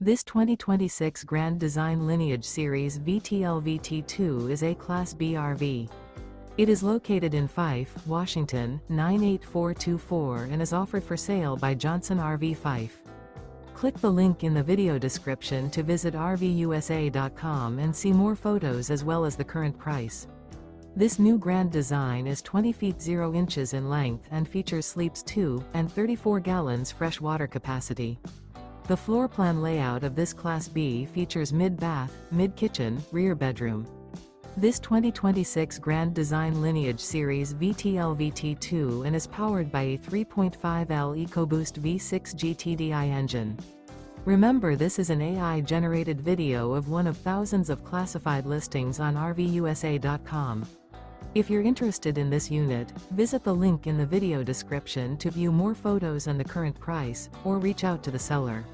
This 2026 Grand Design Lineage Series VTLVT2 is a Class B RV. It is located in Fife, Washington, 98424 and is offered for sale by Johnson RV Fife. Click the link in the video description to visit RVUSA.com and see more photos as well as the current price. This new Grand Design is 20 feet 0 inches in length and features sleeps 2 and 34 gallons fresh water capacity. The floor plan layout of this Class B features mid-bath, mid-kitchen, rear bedroom. This 2026 Grand Design Lineage Series VTLVT2 and is powered by a 3.5L EcoBoost V6 GTDi engine. Remember, this is an AI-generated video of one of thousands of classified listings on RVUSA.com. If you're interested in this unit, visit the link in the video description to view more photos and the current price, or reach out to the seller.